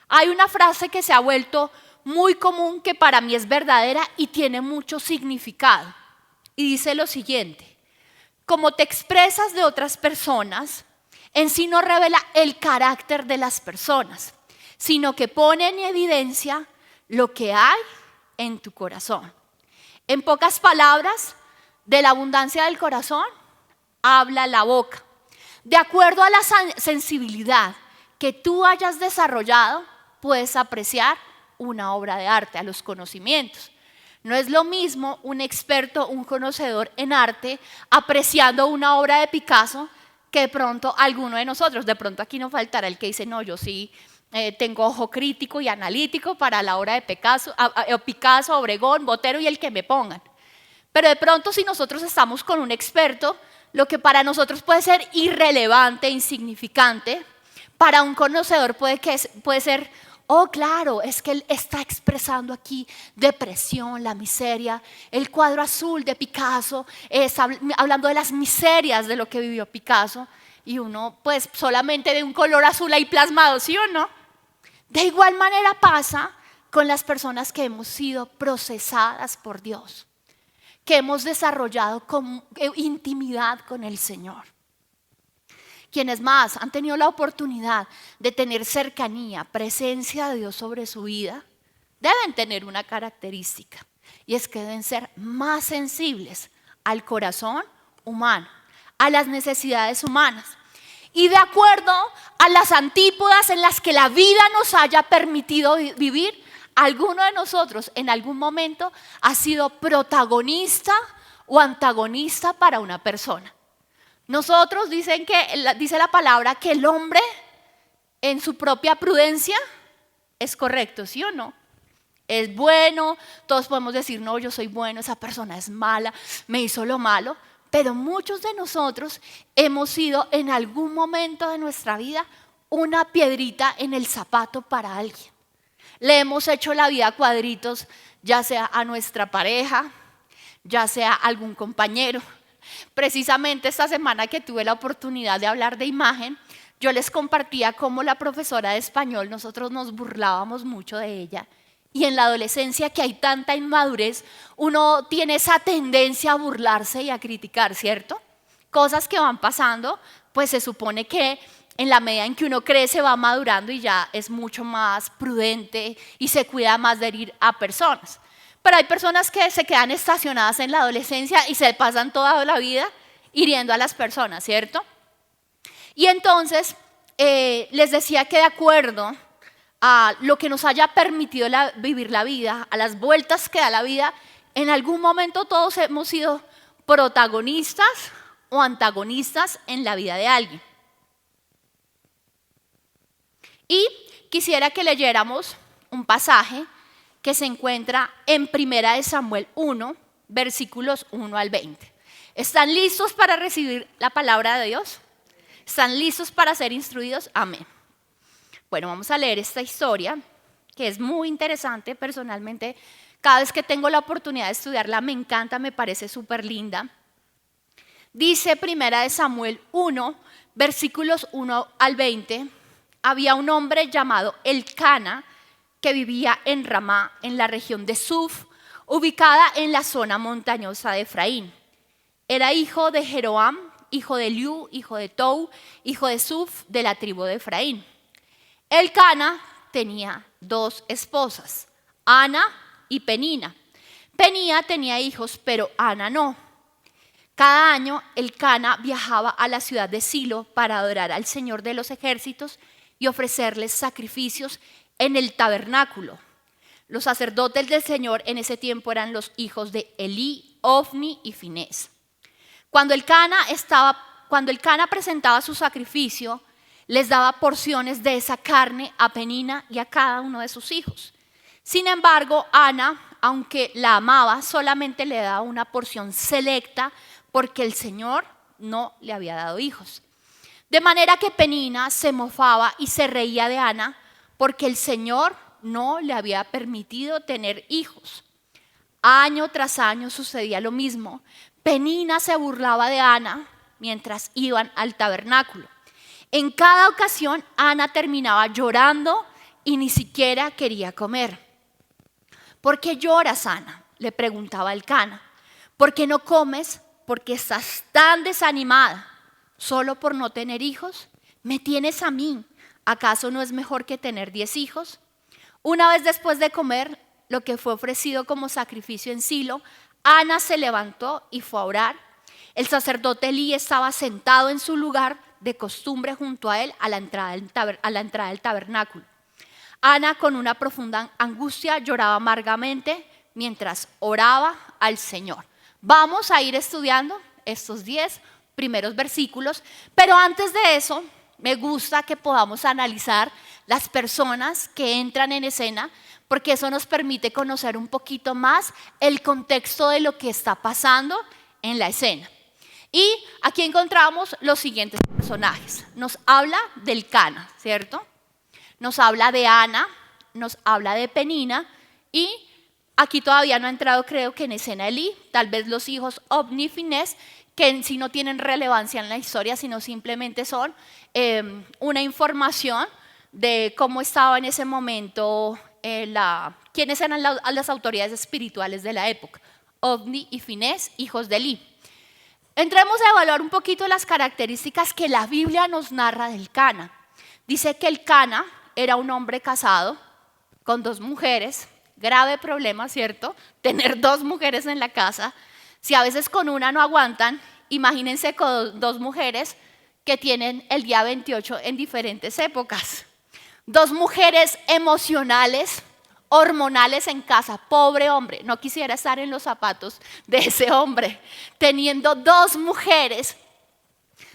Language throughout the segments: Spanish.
Hay una frase que se ha vuelto muy común que para mí es verdadera y tiene mucho significado. Y dice lo siguiente: como te expresas de otras personas, en sí no revela el carácter de las personas, sino que pone en evidencia lo que hay en tu corazón. En pocas palabras, de la abundancia del corazón habla la boca. De acuerdo a la sensibilidad que tú hayas desarrollado, puedes apreciar una obra de arte, a los conocimientos. No es lo mismo un experto, un conocedor en arte, apreciando una obra de Picasso, que de pronto alguno de nosotros. De pronto aquí no faltará el que dice, no, yo sí tengo ojo crítico y analítico para la obra de Picasso, Obregón, Botero y el que me pongan. Pero de pronto si nosotros estamos con un experto, lo que para nosotros puede ser irrelevante, insignificante, para un conocedor puede ser, oh claro, es que él está expresando aquí depresión, la miseria, el cuadro azul de Picasso, está hablando de las miserias de lo que vivió Picasso, y uno pues solamente de un color azul ahí plasmado, ¿sí o no? De igual manera pasa con las personas que hemos sido procesadas por Dios, que hemos desarrollado intimidad con el Señor. Quienes más han tenido la oportunidad de tener cercanía, presencia de Dios sobre su vida, deben tener una característica, y es que deben ser más sensibles al corazón humano, a las necesidades humanas. Y de acuerdo a las antípodas en las que la vida nos haya permitido vivir, alguno de nosotros en algún momento ha sido protagonista o antagonista para una persona. Nosotros dice la palabra que el hombre en su propia prudencia es correcto, ¿sí o no? Es bueno, todos podemos decir, no, yo soy bueno, esa persona es mala, me hizo lo malo. Pero muchos de nosotros hemos sido en algún momento de nuestra vida una piedrita en el zapato para alguien. Le hemos hecho la vida a cuadritos, ya sea a nuestra pareja, ya sea a algún compañero. Precisamente esta semana que tuve la oportunidad de hablar de imagen, yo les compartía cómo la profesora de español, nosotros nos burlábamos mucho de ella. Y en la adolescencia, que hay tanta inmadurez, uno tiene esa tendencia a burlarse y a criticar, ¿cierto? Cosas que van pasando, pues se supone que en la medida en que uno crece va madurando y ya es mucho más prudente y se cuida más de herir a personas. Pero hay personas que se quedan estacionadas en la adolescencia y se pasan toda la vida hiriendo a las personas, ¿cierto? Y entonces les decía que de acuerdo a lo que nos haya permitido vivir la vida, a las vueltas que da la vida, en algún momento todos hemos sido protagonistas o antagonistas en la vida de alguien. Y quisiera que leyéramos un pasaje que se encuentra en 1 Samuel 1, versículos 1 al 20. ¿Están listos para recibir la palabra de Dios? ¿Están listos para ser instruidos? Amén. Bueno, vamos a leer esta historia, que es muy interesante. Personalmente, cada vez que tengo la oportunidad de estudiarla, me encanta, me parece súper linda. Dice 1 Samuel 1, versículos 1 al 20, había un hombre llamado Elcana que vivía en Ramá, en la región de Suf, ubicada en la zona montañosa de Efraín. Era hijo de Jeroam, hijo de Eliú, hijo de Tou, hijo de Suf, de la tribu de Efraín. Elcana tenía 2 esposas, Ana y Penina. Penina tenía hijos, pero Ana no. Cada año Elcana viajaba a la ciudad de Silo para adorar al Señor de los ejércitos y ofrecerles sacrificios en el tabernáculo. Los sacerdotes del Señor en ese tiempo eran los hijos de Elí, Ofni y Finés. Cuando Elcana presentaba su sacrificio, les daba porciones de esa carne a Penina y a cada uno de sus hijos. Sin embargo, Ana, aunque la amaba, solamente le daba una porción selecta porque el Señor no le había dado hijos. De manera que Penina se mofaba y se reía de Ana porque el Señor no le había permitido tener hijos. Año tras año sucedía lo mismo. Penina se burlaba de Ana mientras iban al tabernáculo. En cada ocasión, Ana terminaba llorando y ni siquiera quería comer. ¿Por qué lloras, Ana?, le preguntaba Elcana. ¿Por qué no comes? ¿Porque estás tan desanimada solo por no tener hijos? ¿Me tienes a mí? ¿Acaso no es mejor que tener 10 hijos? Una vez después de comer lo que fue ofrecido como sacrificio en Silo, Ana se levantó y fue a orar. El sacerdote Elí estaba sentado en su lugar de costumbre junto a él a la entrada del tabernáculo. Ana, con una profunda angustia, lloraba amargamente mientras oraba al Señor. Vamos a ir estudiando estos 10 primeros versículos, pero antes de eso me gusta que podamos analizar las personas que entran en escena, porque eso nos permite conocer un poquito más el contexto de lo que está pasando en la escena. Y aquí encontramos los siguientes personajes. Nos habla del Elcana, ¿cierto? Nos habla de Ana, nos habla de Penina y aquí todavía no ha entrado, creo que en escena Elí, tal vez los hijos Ofni y Finés, que en sí no tienen relevancia en la historia, sino simplemente son una información de cómo estaba en ese momento, quiénes eran las autoridades espirituales de la época. Ofni y Finés, hijos de Elí. Entremos a evaluar un poquito las características que la Biblia nos narra del Elcana. Dice que Elcana era un hombre casado con 2 mujeres, grave problema, ¿cierto? Tener 2 mujeres en la casa. Si a veces con una no aguantan, imagínense con 2 mujeres que tienen el día 28 en diferentes épocas. 2 mujeres emocionales, hormonales en casa. Pobre hombre, no quisiera estar en los zapatos de ese hombre, teniendo 2 mujeres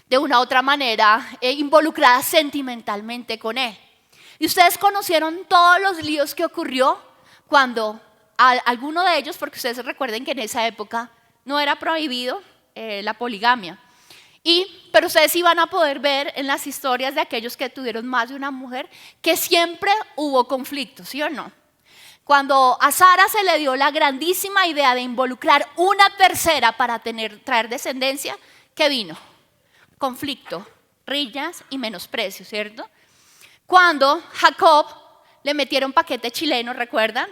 de una u otra manera involucradas sentimentalmente con él. Y ustedes conocieron todos los líos que ocurrió cuando alguno de ellos, porque ustedes recuerden que en esa época no era prohibido la poligamia. Pero ustedes iban a poder ver en las historias de aquellos que tuvieron más de una mujer que siempre hubo conflictos, ¿sí o no? Cuando a Sara se le dio la grandísima idea de involucrar una tercera para traer descendencia, ¿qué vino? Conflicto, riñas y menosprecio, ¿cierto? Cuando Jacob le metieron paquete chileno, ¿recuerdan?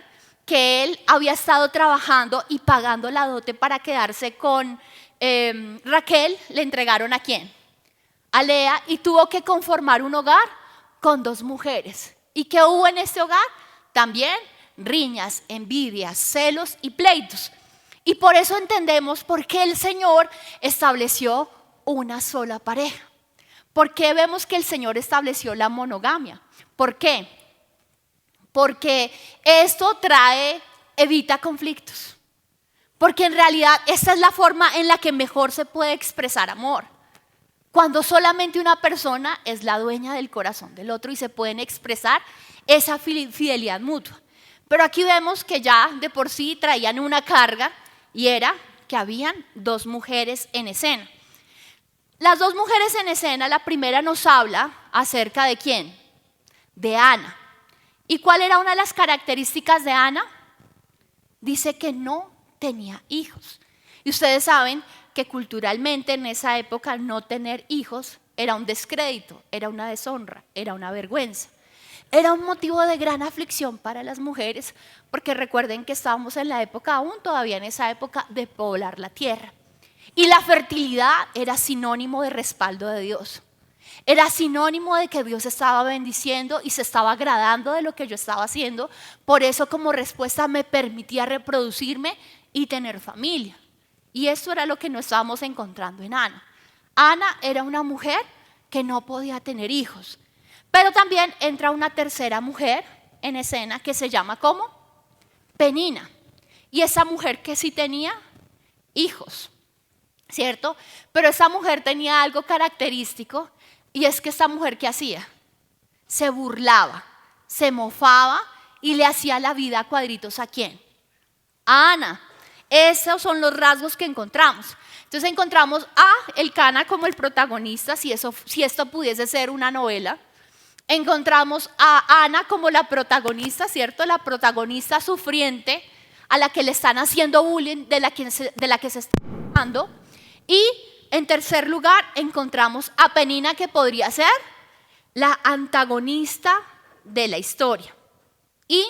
Que él había estado trabajando y pagando la dote para quedarse con Raquel, le entregaron ¿a quién? A Lea, y tuvo que conformar un hogar con 2 mujeres. ¿Y qué hubo en este hogar? También riñas, envidias, celos y pleitos. Y por eso entendemos por qué el Señor estableció una sola pareja. ¿Por qué vemos que el Señor estableció la monogamia? ¿Por qué? Porque esto evita conflictos. Porque en realidad esta es la forma en la que mejor se puede expresar amor. Cuando solamente una persona es la dueña del corazón del otro y se pueden expresar esa fidelidad mutua. Pero aquí vemos que ya de por sí traían una carga y era que habían 2 mujeres en escena. Las 2 mujeres en escena, la primera nos habla acerca de ¿quién? De Ana. ¿Y cuál era una de las características de Ana? Dice que no tenía hijos. Y ustedes saben que culturalmente en esa época no tener hijos era un descrédito, era una deshonra, era una vergüenza. Era un motivo de gran aflicción para las mujeres, porque recuerden que estábamos en la época, aún todavía en esa época, de poblar la tierra. Y la fertilidad era sinónimo de respaldo de Dios. Era sinónimo de que Dios estaba bendiciendo y se estaba agradando de lo que yo estaba haciendo. Por eso como respuesta me permitía reproducirme y tener familia. Y esto era lo que no estábamos encontrando en Ana. Ana era una mujer que no podía tener hijos. Pero también entra una tercera mujer en escena que se llama ¿cómo? Penina. Y esa mujer que sí tenía hijos, ¿cierto? Pero esa mujer tenía algo característico y es que esta mujer ¿qué hacía? Se burlaba, se mofaba y le hacía la vida a cuadritos ¿a quién? A Ana. Esos son los rasgos que encontramos. Entonces encontramos a Elcana como el protagonista, si esto pudiese ser una novela. Encontramos a Ana como la protagonista, ¿cierto? La protagonista sufriente a la que le están haciendo bullying, de la que se está hablando. Y en tercer lugar encontramos a Penina, que podría ser la antagonista de la historia. Y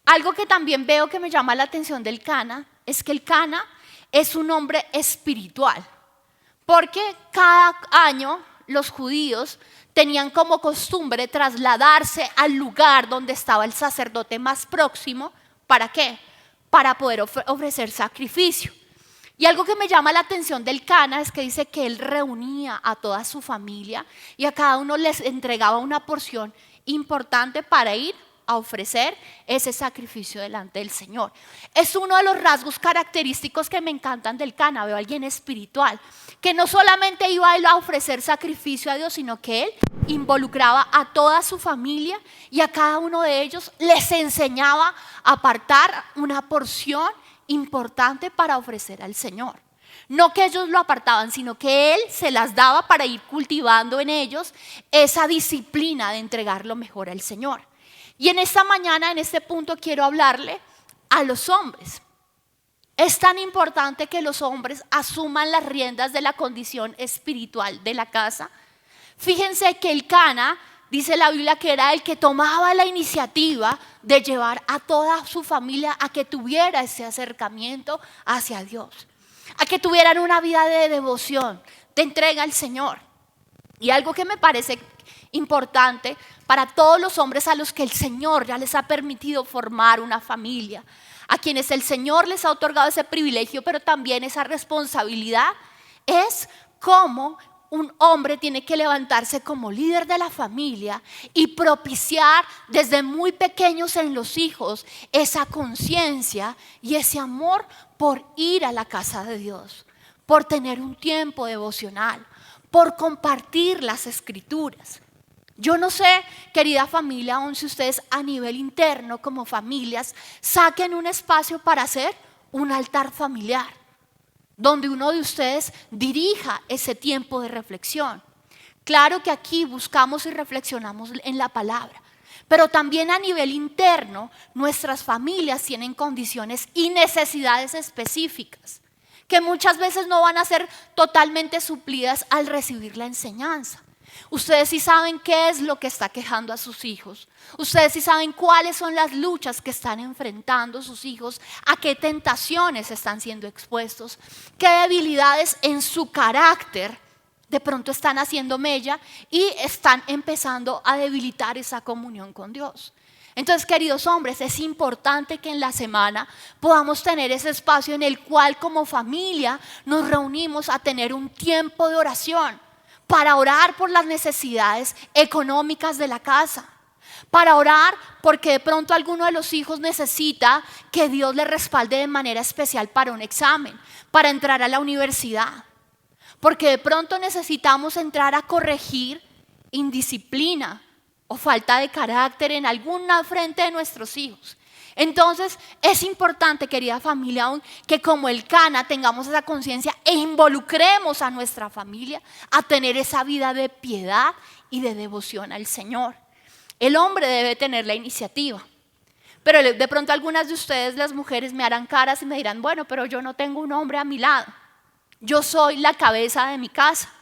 algo que también veo que me llama la atención del Cana es que el Cana es un hombre espiritual, porque cada año los judíos tenían como costumbre trasladarse al lugar donde estaba el sacerdote más próximo. ¿Para qué? Para poder ofrecer sacrificio. Y algo que me llama la atención del Cana es que dice que él reunía a toda su familia y a cada uno les entregaba una porción importante para ir a ofrecer ese sacrificio delante del Señor. Es uno de los rasgos característicos que me encantan del Cana. Veo a alguien espiritual que no solamente iba a él a ofrecer sacrificio a Dios, sino que él involucraba a toda su familia y a cada uno de ellos les enseñaba a apartar una porción importante para ofrecer al Señor. No que ellos lo apartaban, sino que él se las daba para ir cultivando en ellos esa disciplina de entregar lo mejor al Señor. Y en esta mañana, en este punto, quiero hablarle a los hombres. Es tan importante que los hombres asuman las riendas de la condición espiritual de la casa. Fíjense que el Cana, dice la Biblia, que era el que tomaba la iniciativa de llevar a toda su familia a que tuviera ese acercamiento hacia Dios, a que tuvieran una vida de devoción, de entrega al Señor. Y algo que me parece importante para todos los hombres a los que el Señor ya les ha permitido formar una familia, a quienes el Señor les ha otorgado ese privilegio, pero también esa responsabilidad, es cómo un hombre tiene que levantarse como líder de la familia y propiciar desde muy pequeños en los hijos esa conciencia y ese amor por ir a la casa de Dios, por tener un tiempo devocional, por compartir las escrituras. Yo no sé, querida familia, aun si ustedes a nivel interno como familias saquen un espacio para hacer un altar familiar, donde uno de ustedes dirija ese tiempo de reflexión. Claro que aquí buscamos y reflexionamos en la palabra, pero también a nivel interno nuestras familias tienen condiciones y necesidades específicas que muchas veces no van a ser totalmente suplidas al recibir la enseñanza. Ustedes sí saben qué es lo que está quejando a sus hijos. Ustedes sí saben cuáles son las luchas que están enfrentando sus hijos, a qué tentaciones están siendo expuestos, qué debilidades en su carácter de pronto están haciendo mella y están empezando a debilitar esa comunión con Dios. Entonces, queridos hombres, es importante que en la semana podamos tener ese espacio en el cual como familia nos reunimos a tener un tiempo de oración, para orar por las necesidades económicas de la casa, para orar porque de pronto alguno de los hijos necesita que Dios le respalde de manera especial para un examen, para entrar a la universidad, porque de pronto necesitamos entrar a corregir indisciplina o falta de carácter en alguna frente de nuestros hijos. Entonces es importante, querida familia, aún que como el Cana tengamos esa conciencia e involucremos a nuestra familia a tener esa vida de piedad y de devoción al Señor. El hombre debe tener la iniciativa, pero de pronto algunas de ustedes, las mujeres, me harán caras y me dirán, bueno, pero yo no tengo un hombre a mi lado. Yo soy la cabeza de mi casa.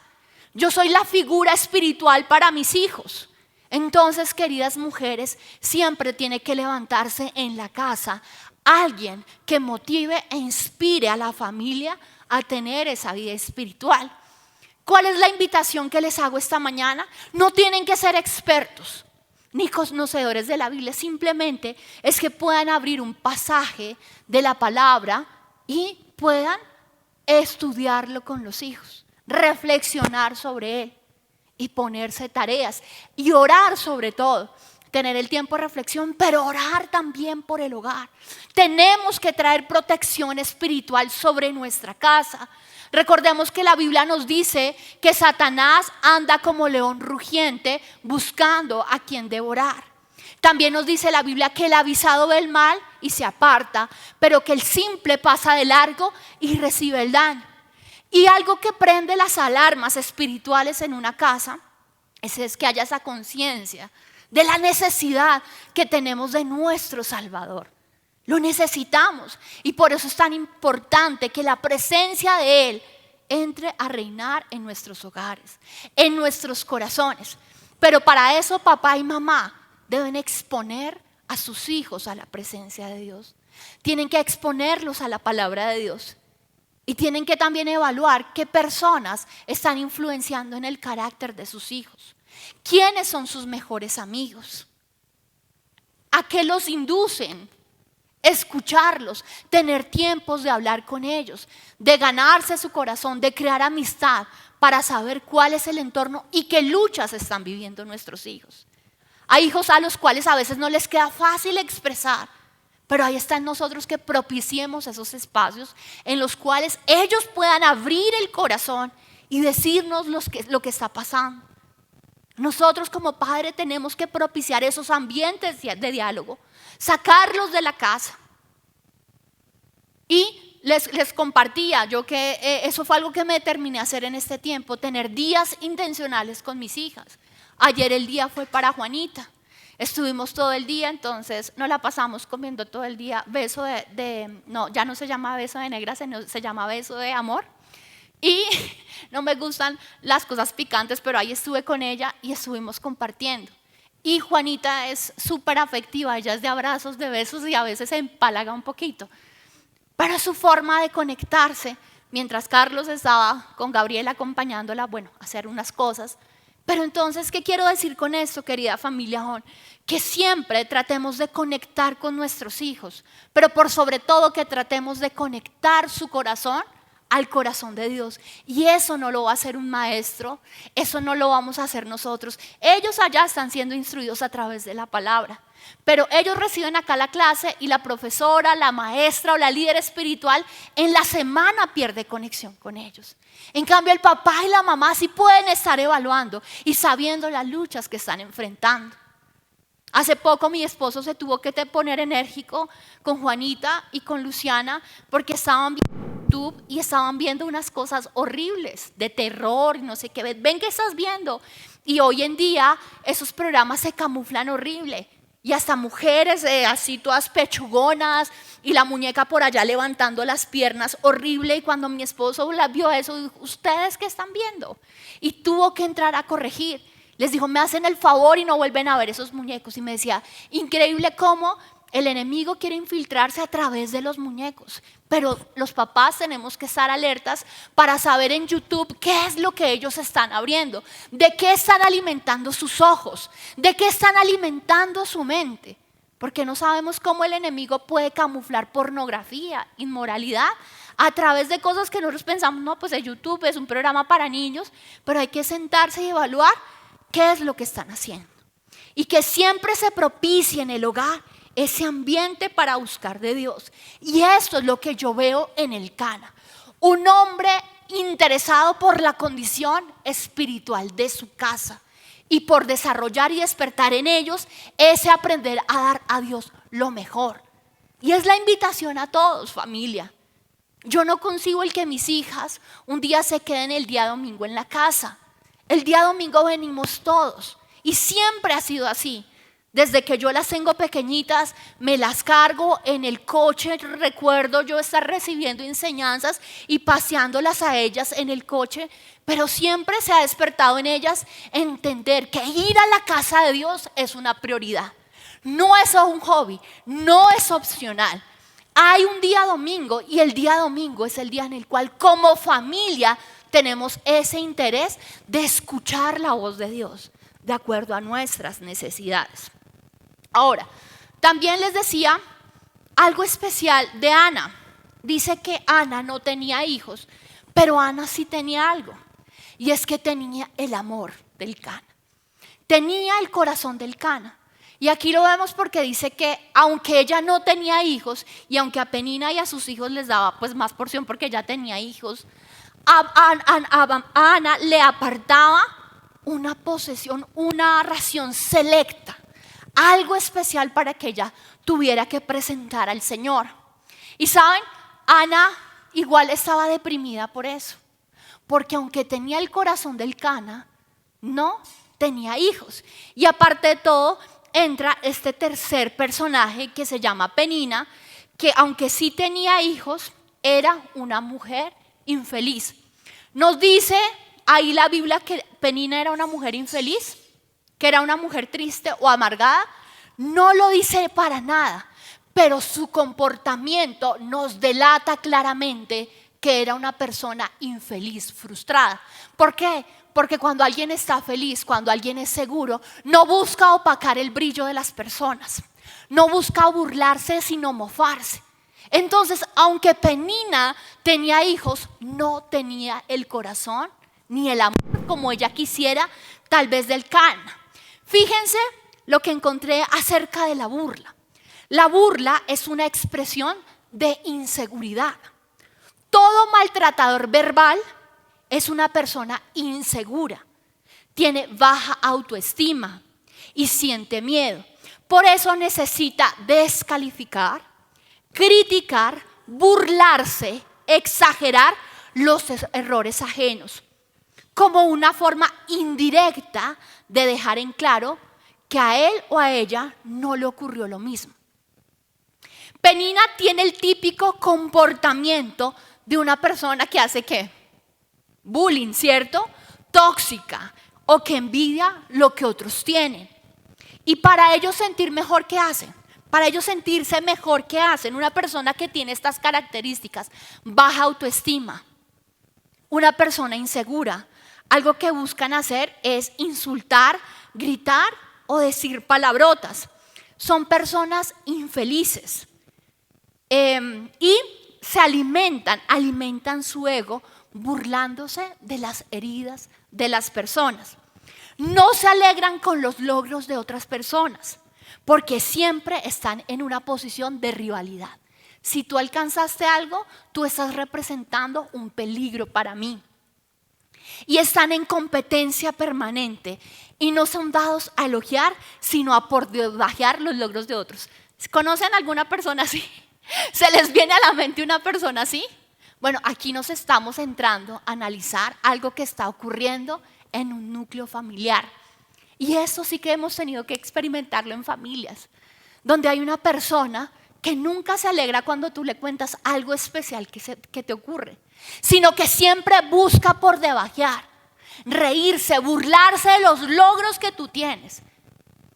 Yo soy la figura espiritual para mis hijos. Entonces, queridas mujeres, siempre tiene que levantarse en la casa alguien que motive e inspire a la familia a tener esa vida espiritual. ¿Cuál es la invitación que les hago esta mañana? No tienen que ser expertos ni conocedores de la Biblia, simplemente es que puedan abrir un pasaje de la palabra y puedan estudiarlo con los hijos, reflexionar sobre él y ponerse tareas y orar sobre todo. Tener el tiempo de reflexión, pero orar también por el hogar. Tenemos que traer protección espiritual sobre nuestra casa. Recordemos que la Biblia nos dice que Satanás anda como león rugiente buscando a quien devorar. También nos dice la Biblia que el avisado ve el mal y se aparta, pero que el simple pasa de largo y recibe el daño. Y algo que prende las alarmas espirituales en una casa es que haya esa conciencia de la necesidad que tenemos de nuestro Salvador. Lo necesitamos y por eso es tan importante que la presencia de Él entre a reinar en nuestros hogares, en nuestros corazones. Pero para eso papá y mamá deben exponer a sus hijos a la presencia de Dios. Tienen que exponerlos a la palabra de Dios. Y tienen que también evaluar qué personas están influenciando en el carácter de sus hijos. ¿Quiénes son sus mejores amigos? ¿A qué los inducen? Escucharlos, tener tiempos de hablar con ellos, de ganarse su corazón, de crear amistad para saber cuál es el entorno y qué luchas están viviendo nuestros hijos. Hay hijos a los cuales a veces no les queda fácil expresar, pero ahí está en nosotros que propiciemos esos espacios en los cuales ellos puedan abrir el corazón y decirnos lo que está pasando. Nosotros como padres tenemos que propiciar esos ambientes de diálogo, sacarlos de la casa. Y les compartía yo que eso fue algo que me determiné a hacer en este tiempo, tener días intencionales con mis hijas. Ayer el día fue para Juanita. Estuvimos todo el día, entonces nos la pasamos comiendo todo el día beso no, ya no se llama beso de negra, se llama beso de amor. Y no me gustan las cosas picantes, pero ahí estuve con ella y estuvimos compartiendo. Y Juanita es súper afectiva, ella es de abrazos, de besos y a veces se empalaga un poquito. Pero su forma de conectarse, mientras Carlos estaba con Gabriela acompañándola, bueno, a hacer unas cosas. Pero entonces, ¿qué quiero decir con esto, querida familia? Que siempre tratemos de conectar con nuestros hijos, pero por sobre todo que tratemos de conectar su corazón al corazón de Dios. Y eso no lo va a hacer un maestro, eso no lo vamos a hacer nosotros. Ellos allá están siendo instruidos a través de la palabra, pero ellos reciben acá la clase y la profesora, la maestra o la líder espiritual en la semana pierde conexión con ellos. En cambio el papá y la mamá sí pueden estar evaluando y sabiendo las luchas que están enfrentando. Hace poco mi esposo se tuvo que poner enérgico con Juanita y con Luciana porque estaban viendo YouTube y estaban viendo unas cosas horribles de terror y no sé qué. Ven que estás viendo. Y hoy en día esos programas se camuflan horrible. Y hasta mujeres así todas pechugonas y la muñeca por allá levantando las piernas, horrible. Y cuando mi esposo vio eso, dijo, ¿ustedes qué están viendo? Y tuvo que entrar a corregir. Les dijo, me hacen el favor y no vuelven a ver esos muñecos. Y me decía, increíble cómo el enemigo quiere infiltrarse a través de los muñecos. Pero los papás tenemos que estar alertas para saber en YouTube qué es lo que ellos están abriendo, de qué están alimentando sus ojos, de qué están alimentando su mente. Porque no sabemos cómo el enemigo puede camuflar pornografía, inmoralidad, a través de cosas que nosotros pensamos, no, pues el YouTube es un programa para niños, pero hay que sentarse y evaluar qué es lo que están haciendo. Y que siempre se propicie en el hogar ese ambiente para buscar de Dios. Y esto es lo que yo veo en Elcana. Un hombre interesado por la condición espiritual de su casa y por desarrollar y despertar en ellos ese aprender a dar a Dios lo mejor. Y es la invitación a todos, familia. Yo no consigo el que mis hijas un día se queden el día domingo en la casa. El día domingo venimos todos y siempre ha sido así. Desde que yo las tengo pequeñitas, me las cargo en el coche. Recuerdo yo estar recibiendo enseñanzas y paseándolas a ellas en el coche. Pero siempre se ha despertado en ellas entender que ir a la casa de Dios es una prioridad. No es un hobby, no es opcional. Hay un día domingo y el día domingo es el día en el cual como familia tenemos ese interés de escuchar la voz de Dios de acuerdo a nuestras necesidades. Ahora, también les decía algo especial de Ana. Dice que Ana no tenía hijos, pero Ana sí tenía algo. Y es que tenía el amor del Elcana. Tenía el corazón del Elcana. Y aquí lo vemos porque dice que aunque ella no tenía hijos y aunque a Penina y a sus hijos les daba pues más porción porque ya tenía hijos, a Ana le apartaba una posesión, una ración selecta. Algo especial para que ella tuviera que presentar al Señor. Y saben, Ana igual estaba deprimida por eso. Porque aunque tenía el corazón del Elcana, no tenía hijos. Y aparte de todo, entra este tercer personaje que se llama Penina, que aunque sí tenía hijos, era una mujer infeliz. Nos dice ahí la Biblia que Penina era una mujer infeliz. que era una mujer triste o amargada? No lo dice para nada, pero su comportamiento nos delata claramente que era una persona infeliz, frustrada. ¿Por qué? Porque cuando alguien está feliz, cuando alguien es seguro, no busca opacar el brillo de las personas, no busca burlarse sino mofarse. Entonces, aunque Penina tenía hijos, no tenía el corazón ni el amor como ella quisiera, tal vez del Cana. Fíjense lo que encontré acerca de la burla. La burla es una expresión de inseguridad. Todo maltratador verbal es una persona insegura, tiene baja autoestima y siente miedo. Por eso necesita descalificar, criticar, burlarse, exagerar los errores ajenos, como una forma indirecta de dejar en claro que a él o a ella no le ocurrió lo mismo. Penina tiene el típico comportamiento de una persona que hace ¿qué? Bullying, ¿cierto? Tóxica o que envidia lo que otros tienen. Y para ellos sentir mejor, ¿qué hacen? Para ellos sentirse mejor, ¿qué hacen? Una persona que tiene estas características, baja autoestima, una persona insegura, algo que buscan hacer es insultar, gritar o decir palabrotas. Son personas infelices y se alimentan su ego burlándose de las heridas de las personas. No se alegran con los logros de otras personas porque siempre están en una posición de rivalidad. Si tú alcanzaste algo, tú estás representando un peligro para mí. Y están en competencia permanente y no son dados a elogiar, sino a por debajear los logros de otros. ¿Conocen alguna persona así? ¿Se les viene a la mente una persona así? Bueno, aquí nos estamos entrando a analizar algo que está ocurriendo en un núcleo familiar. Y eso sí que hemos tenido que experimentarlo en familias, donde hay una persona que nunca se alegra cuando tú le cuentas algo especial que te ocurre, sino que siempre busca por debajear, reírse, burlarse de los logros que tú tienes.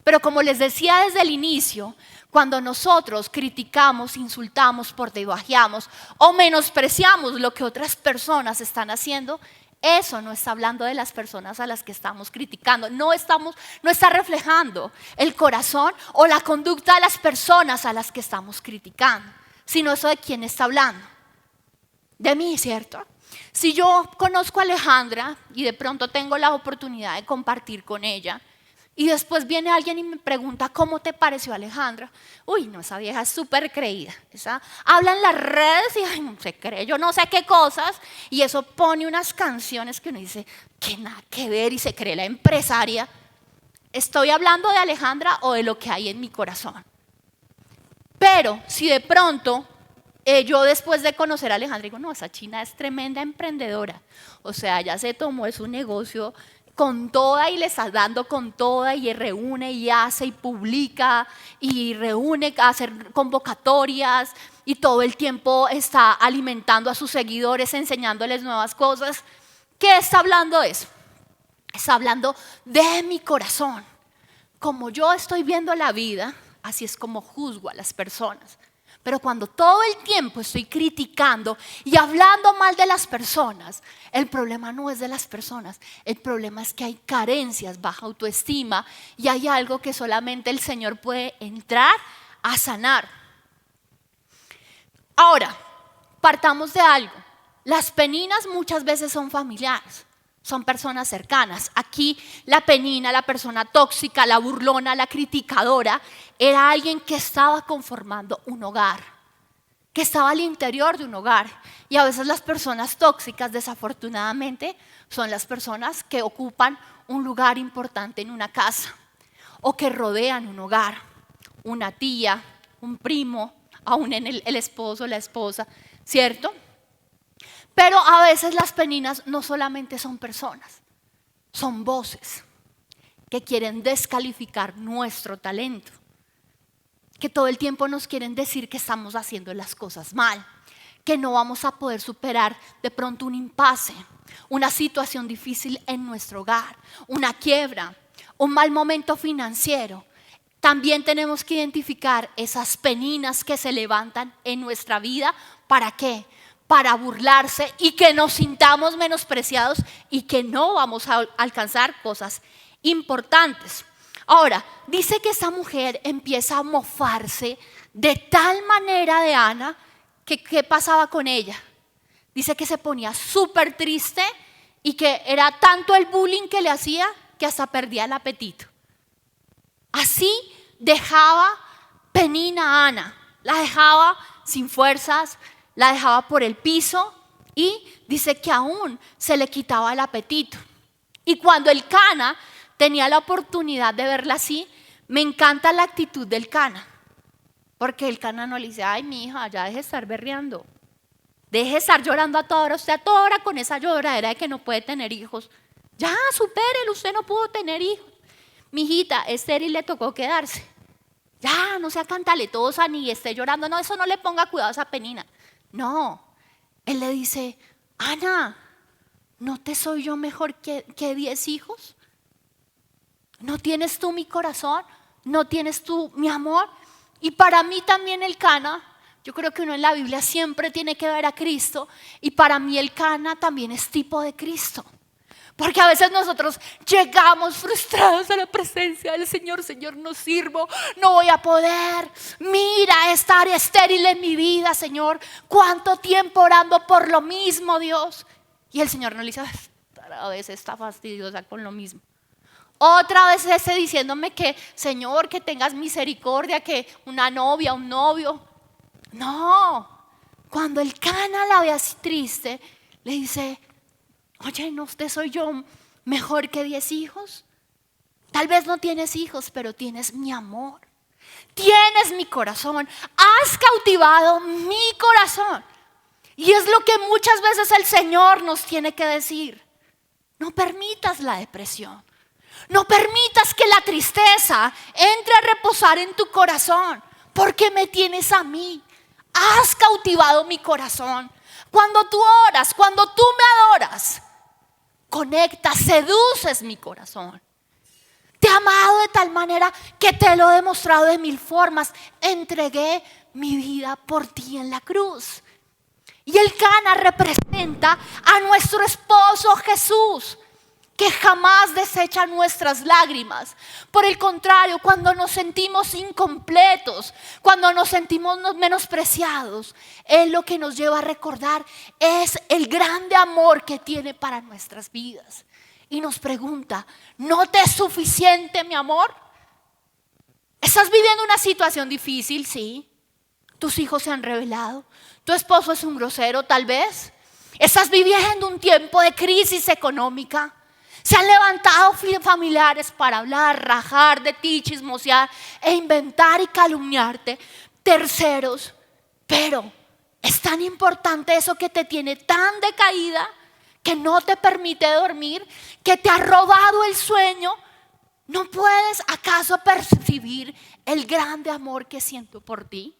Pero como les decía desde el inicio, cuando nosotros criticamos, insultamos, por debajeamos o menospreciamos lo que otras personas están haciendo, eso no está hablando de las personas a las que estamos criticando, no está reflejando el corazón o la conducta de las personas a las que estamos criticando, sino eso de quién está hablando. De mí, ¿cierto? Si yo conozco a Alejandra y de pronto tengo la oportunidad de compartir con ella y después viene alguien y me pregunta ¿cómo te pareció Alejandra? Uy, no, esa vieja es súper creída. Habla en las redes y ay, no se cree, yo no sé qué cosas. Y eso pone unas canciones que uno dice que nada que ver y se cree la empresaria. ¿Estoy hablando de Alejandra o de lo que hay en mi corazón? Pero si de pronto yo después de conocer a Alejandra digo, no, esa china es tremenda emprendedora. O sea, ella se tomó su negocio con toda y le está dando con toda y reúne y hace y publica y reúne a hacer convocatorias y todo el tiempo está alimentando a sus seguidores, enseñándoles nuevas cosas. ¿Qué está hablando de eso? Está hablando de mi corazón. Como yo estoy viendo la vida, así es como juzgo a las personas. Pero cuando todo el tiempo estoy criticando y hablando mal de las personas, el problema no es de las personas, el problema es que hay carencias, baja autoestima y hay algo que solamente el Señor puede entrar a sanar. Ahora, partamos de algo. Las peninas muchas veces son familiares. Son personas cercanas. Aquí la penina, la persona tóxica, la burlona, la criticadora, era alguien que estaba conformando un hogar, que estaba al interior de un hogar. Y a veces las personas tóxicas, desafortunadamente, son las personas que ocupan un lugar importante en una casa o que rodean un hogar, una tía, un primo, aún en el esposo, la esposa, ¿cierto? Pero a veces las peninas no solamente son personas, son voces que quieren descalificar nuestro talento, que todo el tiempo nos quieren decir que estamos haciendo las cosas mal, que no vamos a poder superar de pronto un impasse, una situación difícil en nuestro hogar, una quiebra un mal momento financiero, también tenemos que identificar esas peninas que se levantan en nuestra vida. ¿Para qué? Para burlarse y que nos sintamos menospreciados y que no vamos a alcanzar cosas importantes. Ahora, dice que esa mujer empieza a mofarse de tal manera de Ana que ¿qué pasaba con ella? Dice que se ponía súper triste y que era tanto el bullying que le hacía que hasta perdía el apetito. Así dejaba Penina a Ana, la dejaba sin fuerzas, la dejaba por el piso y dice que aún se le quitaba el apetito. Y cuando el Cana tenía la oportunidad de verla así, me encanta la actitud del Cana, porque el Cana no le dice, ay mi hija, ya deje de estar berreando, deje de estar llorando a toda hora, usted a toda hora con esa lloradera de que no puede tener hijos, ya supérelo, usted no pudo tener hijos. Mi hijita, estéril le tocó quedarse. Ya, no sea cantaletosa ni esté llorando. No, eso no le ponga cuidado a esa Penina. No, él le dice, Ana, ¿no te soy yo mejor que 10 hijos? ¿No tienes tú mi corazón? ¿No tienes tú mi amor? Y para mí también el Cana, yo creo que uno en la Biblia siempre tiene que ver a Cristo. Y para mí el Cana también es tipo de Cristo. Porque a veces nosotros llegamos frustrados a la presencia del Señor. Señor, no sirvo, no voy a poder. Mira esta área estéril en mi vida, Señor. ¿Cuánto tiempo orando por lo mismo, Dios? Y el Señor nos dice, a veces está fastidiosa con lo mismo. Otra vez ese diciéndome que, Señor, que tengas misericordia, que una novia, un novio. No, cuando el Cana la ve así triste, le dice, oye, ¿no te soy yo mejor que 10 hijos? Tal vez no tienes hijos, pero tienes mi amor. Tienes mi corazón. Has cautivado mi corazón. Y es lo que muchas veces el Señor nos tiene que decir. No permitas la depresión. No permitas que la tristeza entre a reposar en tu corazón. Porque me tienes a mí. Has cautivado mi corazón. Cuando tú oras, cuando tú me adoras, conectas, seduces mi corazón. Te he amado de tal manera que te lo he demostrado de 1000 formas. Entregué mi vida por ti en la cruz. Y el Cana representa a nuestro esposo Jesús, que jamás desecha nuestras lágrimas. Por el contrario, cuando nos sentimos incompletos, cuando nos sentimos menospreciados, Él lo que nos lleva a recordar es el grande amor que tiene para nuestras vidas. Y nos pregunta, ¿no te es suficiente mi amor? ¿Estás viviendo una situación difícil? Sí. ¿Tus hijos se han rebelado? ¿Tu esposo es un grosero tal vez? ¿Estás viviendo un tiempo de crisis económica? Se han levantado familiares para hablar, rajar de ti, chismosear e inventar y calumniarte. Terceros, pero es tan importante eso que te tiene tan decaída, que no te permite dormir, que te ha robado el sueño. ¿No puedes acaso percibir el grande amor que siento por ti?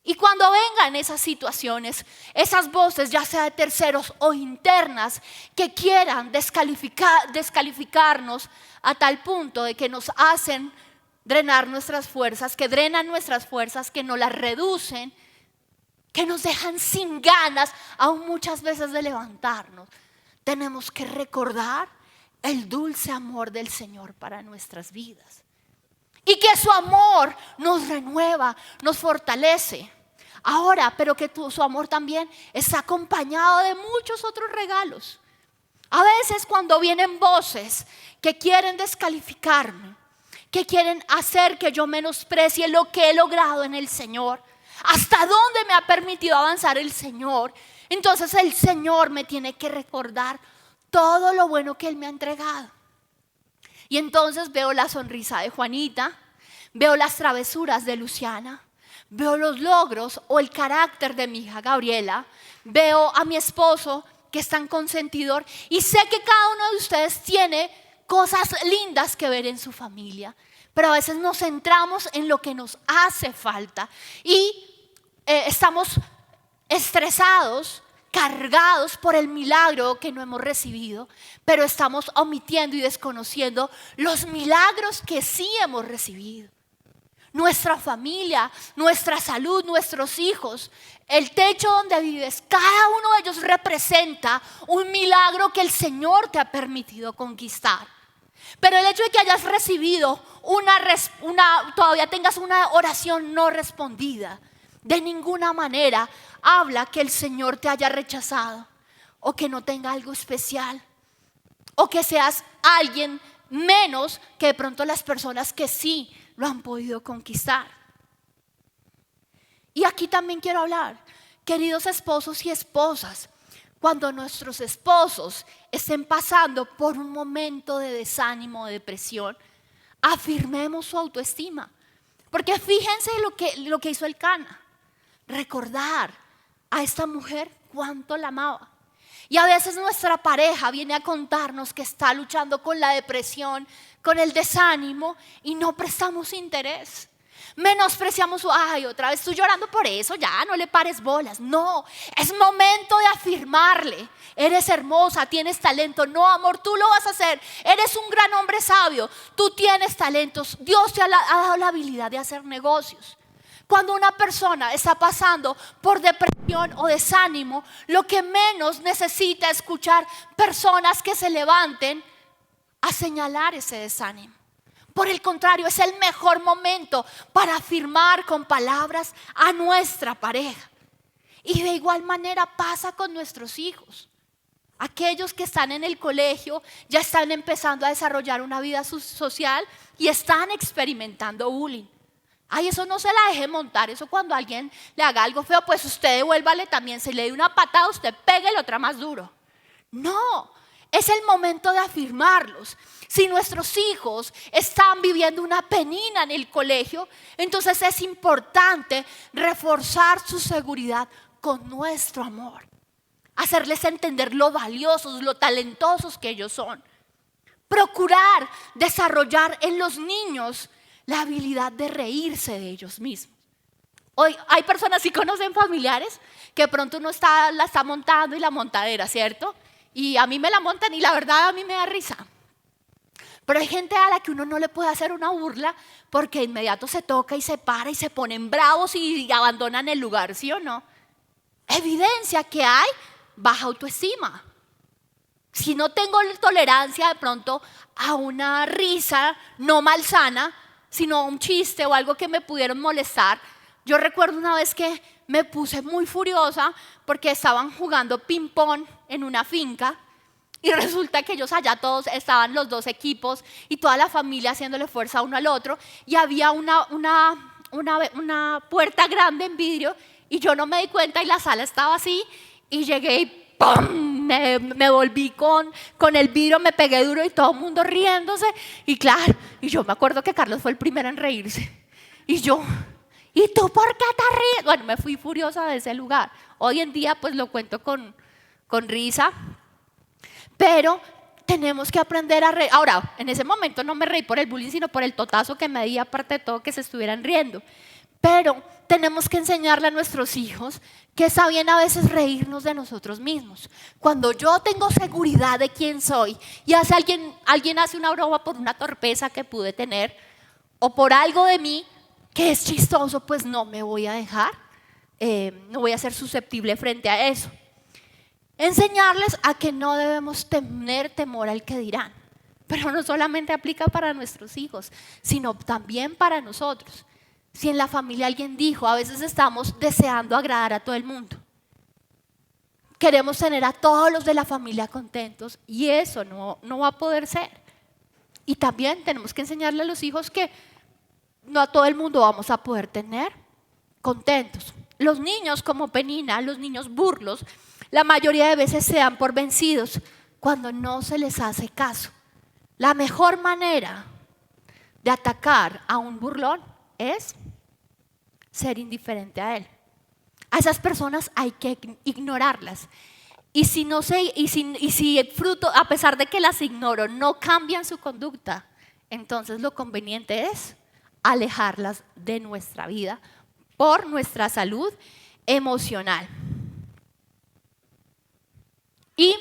Y cuando vengan esas situaciones, esas voces, ya sea de terceros o internas, que quieran descalificarnos a tal punto de que nos hacen drenar nuestras fuerzas, que drenan nuestras fuerzas, que nos las reducen, que nos dejan sin ganas, aún muchas veces de levantarnos, tenemos que recordar el dulce amor del Señor para nuestras vidas. Y que su amor nos renueva, nos fortalece. Ahora, pero que su amor también está acompañado de muchos otros regalos. A veces cuando vienen voces que quieren descalificarme, que quieren hacer que yo menosprecie lo que he logrado en el Señor, hasta dónde me ha permitido avanzar el Señor, entonces el Señor me tiene que recordar todo lo bueno que Él me ha entregado. Y entonces veo la sonrisa de Juanita, veo las travesuras de Luciana, veo los logros o el carácter de mi hija Gabriela, veo a mi esposo que es tan consentidor y sé que cada uno de ustedes tiene cosas lindas que ver en su familia, pero a veces nos centramos en lo que nos hace falta y estamos estresados cargados por el milagro que no hemos recibido, pero estamos omitiendo y desconociendo los milagros que sí hemos recibido. Nuestra familia, nuestra salud, nuestros hijos, el techo donde vives, cada uno de ellos representa un milagro que el Señor te ha permitido conquistar. Pero el hecho de que hayas recibido todavía tengas una oración no respondida, de ninguna manera habla que el Señor te haya rechazado o que no tenga algo especial o que seas alguien menos que de pronto las personas que sí lo han podido conquistar. Y aquí también quiero hablar, queridos esposos y esposas, cuando nuestros esposos estén pasando por un momento de desánimo, de depresión, afirmemos su autoestima. Porque fíjense lo que hizo Elcana, recordar a esta mujer cuánto la amaba. Y a veces nuestra pareja viene a contarnos que está luchando con la depresión, con el desánimo y no prestamos interés. Menospreciamos ay, otra vez estoy llorando por eso, ya no le pares bolas. No, es momento de afirmarle. Eres hermosa, tienes talento. No, amor, tú lo vas a hacer. Eres un gran hombre sabio. Tú tienes talentos. Dios te ha dado la habilidad de hacer negocios. Cuando una persona está pasando por depresión o desánimo, lo que menos necesita es escuchar personas que se levanten a señalar ese desánimo. Por el contrario, es el mejor momento para afirmar con palabras a nuestra pareja. Y de igual manera pasa con nuestros hijos. Aquellos que están en el colegio ya están empezando a desarrollar una vida social y están experimentando bullying. Ay, eso no se la deje montar, eso cuando alguien le haga algo feo, pues usted devuélvale también, si le dio una patada, usted pégale otra más duro. No, es el momento de afirmarlos. Si nuestros hijos están viviendo una penina en el colegio, entonces es importante reforzar su seguridad con nuestro amor. Hacerles entender lo valiosos, lo talentosos que ellos son. Procurar desarrollar en los niños la habilidad de reírse de ellos mismos. Hoy hay personas, si conocen familiares, que pronto uno la está montando y la montadera, ¿cierto? Y a mí me la montan y la verdad a mí me da risa. Pero hay gente a la que uno no le puede hacer una burla porque de inmediato se toca y se para y se ponen bravos y abandonan el lugar, ¿sí o no? Evidencia que hay baja autoestima. Si no tengo tolerancia de pronto a una risa no malsana, sino a un chiste o algo que me pudieron molestar. Yo recuerdo una vez que me puse muy furiosa porque estaban jugando ping pong en una finca y resulta que ellos allá todos estaban los dos equipos y toda la familia haciéndole fuerza uno al otro y había una puerta grande en vidrio y yo no me di cuenta y la sala estaba así y llegué y ¡pum! Me volví con el vidrio, me pegué duro y todo el mundo riéndose y claro, y yo me acuerdo que Carlos fue el primero en reírse y yo, ¿y tú por qué te ríes? Bueno, me fui furiosa de ese lugar. Hoy en día pues lo cuento con risa, pero tenemos que aprender a reír. Ahora, en ese momento no me reí por el bullying, sino por el totazo que me di, aparte de todo que se estuvieran riendo. Pero tenemos que enseñarle a nuestros hijos que está bien a veces reírnos de nosotros mismos. Cuando yo tengo seguridad de quién soy y alguien hace una broma por una torpeza que pude tener o por algo de mí que es chistoso, pues no me voy a dejar, no voy a ser susceptible frente a eso. Enseñarles a que no debemos tener temor al que dirán. Pero no solamente aplica para nuestros hijos, sino también para nosotros. Si en la familia alguien dijo, a veces estamos deseando agradar a todo el mundo. Queremos tener a todos los de la familia contentos y eso no va a poder ser. Y también tenemos que enseñarle a los hijos que no a todo el mundo vamos a poder tener contentos. Los niños como Penina, los niños burlos, la mayoría de veces se dan por vencidos cuando no se les hace caso. La mejor manera de atacar a un burlón es ser indiferente a él. A esas personas hay que ignorarlas. Y si el fruto, a pesar de que las ignoro, no cambian su conducta, entonces lo conveniente es alejarlas de nuestra vida por nuestra salud emocional. Y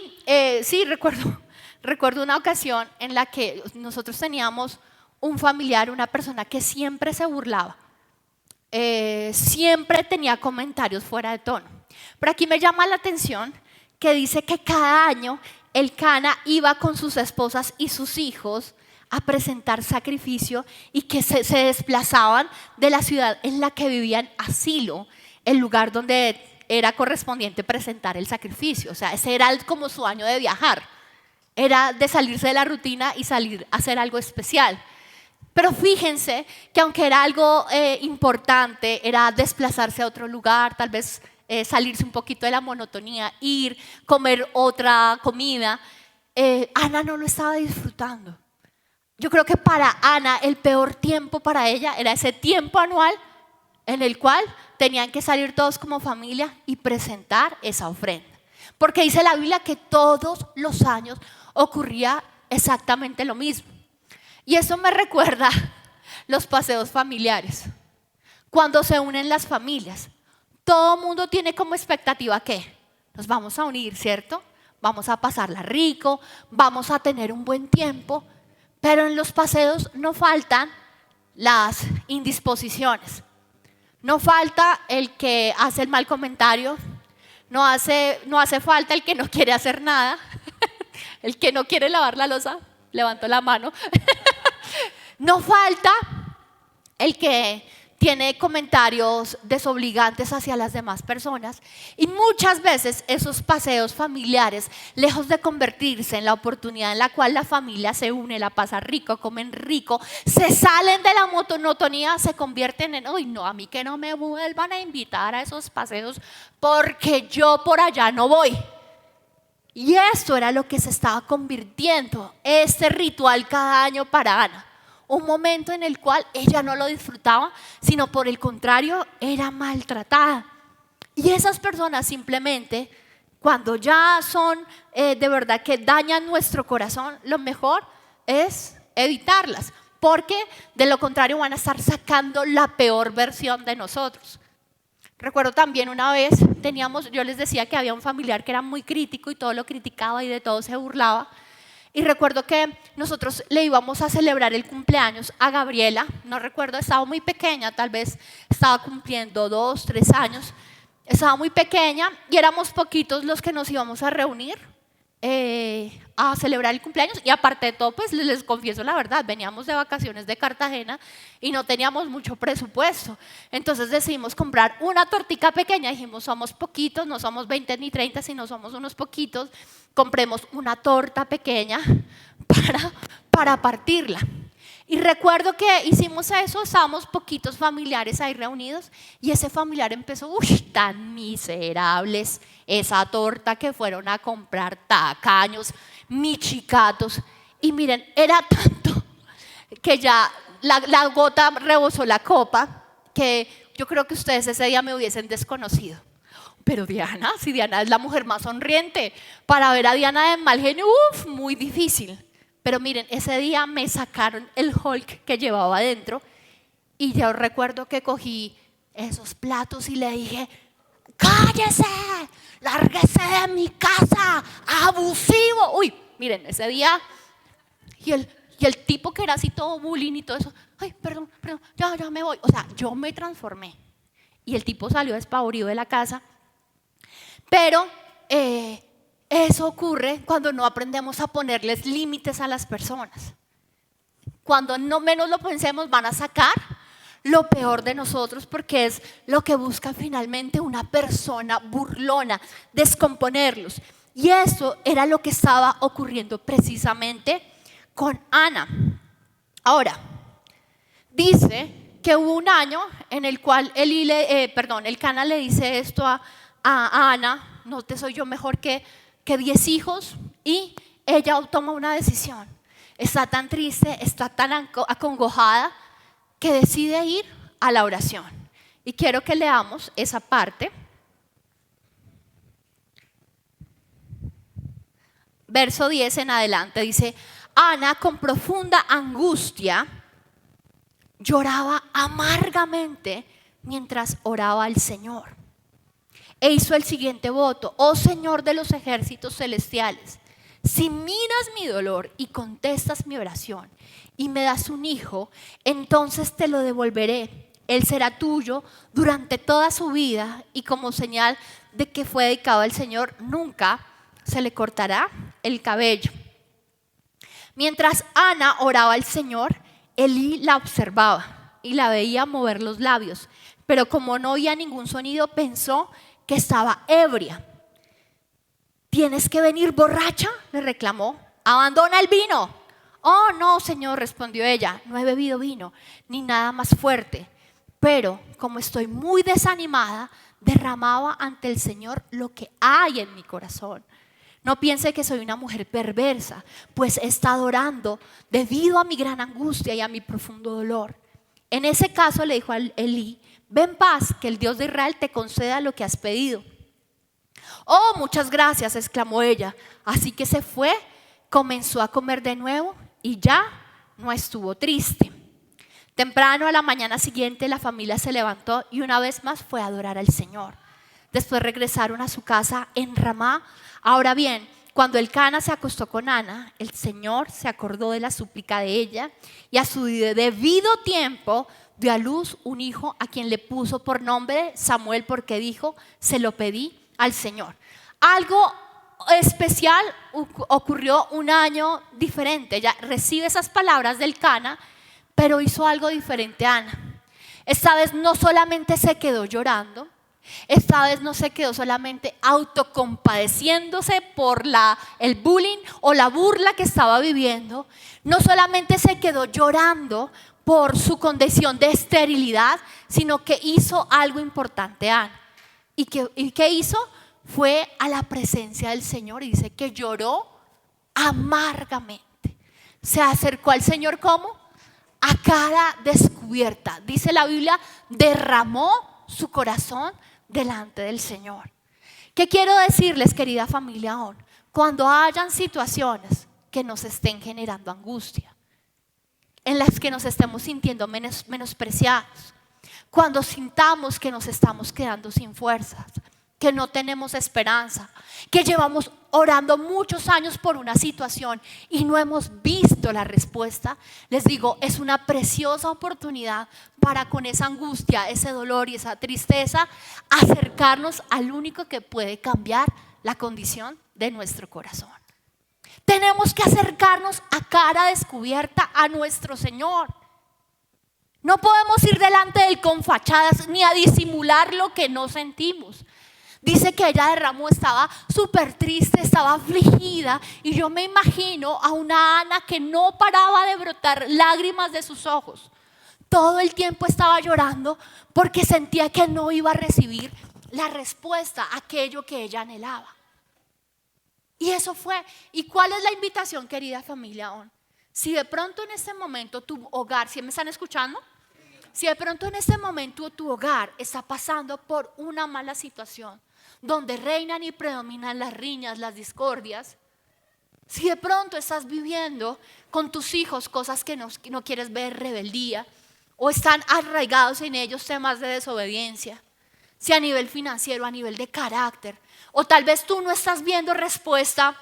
sí, recuerdo una ocasión en la que nosotros teníamos un familiar, una persona que siempre se burlaba, siempre tenía comentarios fuera de tono. Pero aquí me llama la atención que dice que cada año el Cana iba con sus esposas y sus hijos a presentar sacrificio y que se desplazaban de la ciudad en la que vivían a Silo, el lugar donde era correspondiente presentar el sacrificio. O sea, ese era como su año de viajar, era de salirse de la rutina y salir a hacer algo especial. Pero fíjense que aunque era algo importante, era desplazarse a otro lugar, tal vez salirse un poquito de la monotonía, ir, comer otra comida, Ana no lo estaba disfrutando. Yo creo que para Ana el peor tiempo para ella era ese tiempo anual en el cual tenían que salir todos como familia y presentar esa ofrenda. Porque dice la Biblia que todos los años ocurría exactamente lo mismo. Y eso me recuerda los paseos familiares. Cuando se unen las familias, todo el mundo tiene como expectativa que nos vamos a unir, ¿cierto? Vamos a pasarla rico, vamos a tener un buen tiempo, pero en los paseos no faltan las indisposiciones. No falta el que hace el mal comentario, no hace falta el que no quiere hacer nada, el que no quiere lavar la loza, levanto la mano. No falta el que tiene comentarios desobligantes hacia las demás personas. Y muchas veces esos paseos familiares, lejos de convertirse en la oportunidad en la cual la familia se une, la pasa rico, comen rico, se salen de la monotonía, se convierten en, uy, no, a mí que no me vuelvan a invitar a esos paseos porque yo por allá no voy. Y esto era lo que se estaba convirtiendo, este ritual cada año para Ana. Un momento en el cual ella no lo disfrutaba, sino por el contrario, era maltratada. Y esas personas simplemente, cuando ya son de verdad que dañan nuestro corazón, lo mejor es evitarlas, porque de lo contrario van a estar sacando la peor versión de nosotros. Recuerdo también una vez, yo les decía que había un familiar que era muy crítico y todo lo criticaba y de todo se burlaba. Y recuerdo que nosotros le íbamos a celebrar el cumpleaños a Gabriela, no recuerdo, estaba muy pequeña, tal vez estaba cumpliendo 2, 3 años, estaba muy pequeña y éramos poquitos los que nos íbamos a reunir a celebrar el cumpleaños. Y aparte de todo, pues les confieso la verdad, veníamos de vacaciones de Cartagena y no teníamos mucho presupuesto. Entonces decidimos comprar una tortica pequeña, dijimos somos poquitos, no somos 20 ni 30, sino somos unos poquitos, compremos una torta pequeña para partirla. Y recuerdo que hicimos eso, estábamos poquitos familiares ahí reunidos y ese familiar empezó, uy, tan miserables, esa torta que fueron a comprar, tacaños, michicatos. Y miren, era tanto que ya la gota rebosó la copa, que yo creo que ustedes ese día me hubiesen desconocido. Pero Diana, si Diana es la mujer más sonriente, para ver a Diana de mal genio, muy difícil. Pero miren, ese día me sacaron el Hulk que llevaba adentro y yo recuerdo que cogí esos platos y le dije, ¡cállese! ¡Lárguese de mi casa! ¡Abusivo! Uy, miren, ese día y el tipo que era así todo bullying y todo eso, ay, perdón, ya me voy. O sea, yo me transformé y el tipo salió despavorido de la casa. Pero eso ocurre cuando no aprendemos a ponerles límites a las personas. Cuando no menos lo pensemos, van a sacar lo peor de nosotros, porque es lo que busca finalmente una persona burlona, descomponerlos. Y eso era lo que estaba ocurriendo precisamente con Ana. Ahora, dice que hubo un año en el cual el Cana le dice esto a Ana, no te soy yo mejor que 10 hijos, y ella toma una decisión. Está tan triste, está tan acongojada que decide ir a la oración. Y quiero que leamos esa parte. Verso 10 en adelante dice, Ana con profunda angustia lloraba amargamente mientras oraba al Señor. E hizo el siguiente voto: oh Señor de los ejércitos celestiales, si miras mi dolor y contestas mi oración y me das un hijo, entonces te lo devolveré. Él será tuyo durante toda su vida y como señal de que fue dedicado al Señor, nunca se le cortará el cabello. Mientras Ana oraba al Señor, Elí la observaba y la veía mover los labios, pero como no oía ningún sonido, pensó que estaba ebria. ¿Tienes que venir borracha?, le reclamó. Abandona el vino. Oh, no, Señor, respondió ella, no he bebido vino, ni nada más fuerte. Pero como estoy muy desanimada, derramaba ante el Señor lo que hay en mi corazón. No piense que soy una mujer perversa, pues he estado orando debido a mi gran angustia y a mi profundo dolor. En ese caso le dijo a Elí: ve en paz, que el Dios de Israel te conceda lo que has pedido. Oh, muchas gracias, exclamó ella. Así que se fue, comenzó a comer de nuevo y ya no estuvo triste. Temprano a la mañana siguiente la familia se levantó y una vez más fue a adorar al Señor. Después regresaron a su casa en Ramá. Ahora bien, cuando Elcana se acostó con Ana, el Señor se acordó de la súplica de ella y a su debido tiempo dio a luz un hijo a quien le puso por nombre Samuel, porque dijo: se lo pedí al Señor. Algo especial ocurrió un año diferente. Ella recibe esas palabras del Elcana, pero hizo algo diferente Ana. Esta vez no solamente se quedó llorando, esta vez no se quedó solamente autocompadeciéndose por el bullying o la burla que estaba viviendo, no solamente se quedó llorando por su condición de esterilidad, sino que hizo algo importante Ana. ¿Y qué hizo? Fue a la presencia del Señor y dice que lloró amargamente. Se acercó al Señor ¿cómo? A cara descubierta. Dice la Biblia, derramó su corazón delante del Señor. ¿Qué quiero decirles, querida familia ON? Cuando hayan situaciones que nos estén generando angustia, en las que nos estemos sintiendo menospreciados, cuando sintamos que nos estamos quedando sin fuerzas, que no tenemos esperanza, que llevamos orando muchos años por una situación y no hemos visto la respuesta, les digo, es una preciosa oportunidad para con esa angustia, ese dolor y esa tristeza, acercarnos al único que puede cambiar la condición de nuestro corazón. Tenemos que acercarnos a cara descubierta a nuestro Señor. No podemos ir delante de Él con fachadas ni a disimular lo que no sentimos. Dice que ella derramó, estaba súper triste, estaba afligida, y yo me imagino a una Ana que no paraba de brotar lágrimas de sus ojos. Todo el tiempo estaba llorando porque sentía que no iba a recibir la respuesta a aquello que ella anhelaba. Y eso fue. ¿Y cuál es la invitación, querida familia ON? Si de pronto en este momento tu hogar, ¿sí me están escuchando? Si de pronto en este momento tu hogar está pasando por una mala situación, donde reinan y predominan las riñas, las discordias, si de pronto estás viviendo con tus hijos cosas que no quieres ver, rebeldía, o están arraigados en ellos temas de desobediencia, si a nivel financiero, a nivel de carácter, o tal vez tú no estás viendo respuesta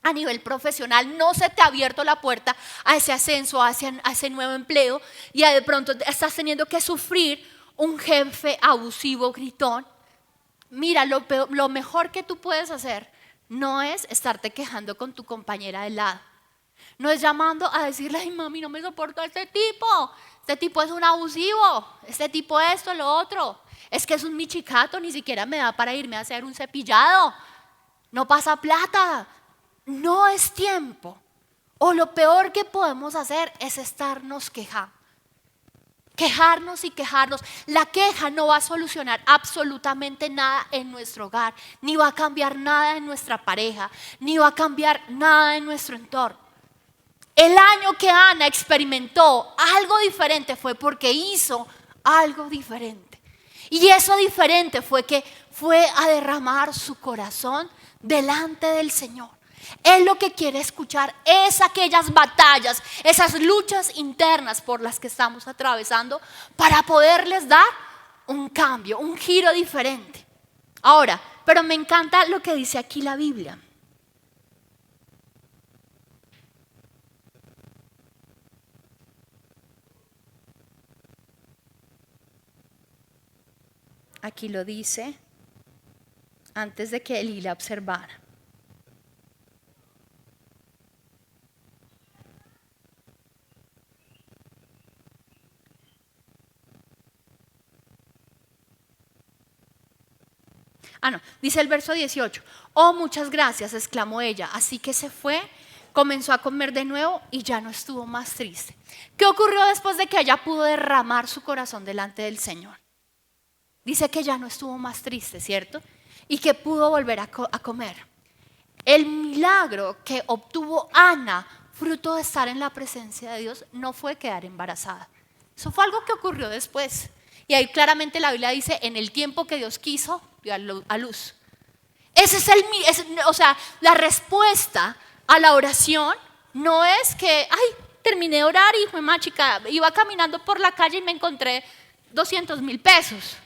a nivel profesional, no se te ha abierto la puerta a ese ascenso, a ese nuevo empleo, y de pronto estás teniendo que sufrir un jefe abusivo, gritón. Mira, lo mejor que tú puedes hacer no es estarte quejando con tu compañera de lado. No es llamando a decirle: ay mami, no me soporto a este tipo es un abusivo, este tipo esto, lo otro. Es que es un michicato, ni siquiera me da para irme a hacer un cepillado. No pasa plata. No es tiempo. O lo peor que podemos hacer es estarnos quejando. Quejarnos y quejarnos. La queja no va a solucionar absolutamente nada en nuestro hogar, ni va a cambiar nada en nuestra pareja, ni va a cambiar nada en nuestro entorno. El año que Ana experimentó algo diferente fue porque hizo algo diferente. Y eso diferente fue que fue a derramar su corazón delante del Señor. Él lo que quiere escuchar es aquellas batallas, esas luchas internas por las que estamos atravesando, para poderles dar un cambio, un giro diferente. Ahora, pero me encanta lo que dice aquí la Biblia. Aquí lo dice antes de que Elí la observara. No, dice el verso 18. Oh, muchas gracias, exclamó ella. Así que se fue, comenzó a comer de nuevo y ya no estuvo más triste. ¿Qué ocurrió después de que ella pudo derramar su corazón delante del Señor? Dice que ya no estuvo más triste, ¿cierto? Y que pudo volver a comer. El milagro que obtuvo Ana, fruto de estar en la presencia de Dios, no fue quedar embarazada. Eso fue algo que ocurrió después. Y ahí claramente la Biblia dice, en el tiempo que Dios quiso, dio a luz. Ese es la respuesta a la oración no es que, terminé de orar y fue más chica, iba caminando por la calle y me encontré 200,000 pesos.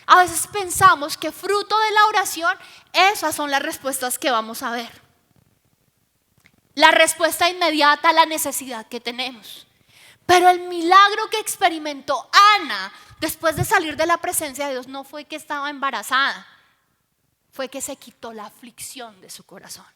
A veces pensamos que fruto de la oración, esas son las respuestas que vamos a ver. La respuesta inmediata a la necesidad que tenemos. Pero el milagro que experimentó Ana después de salir de la presencia de Dios no fue que estaba embarazada, fue que se quitó la aflicción de su corazón.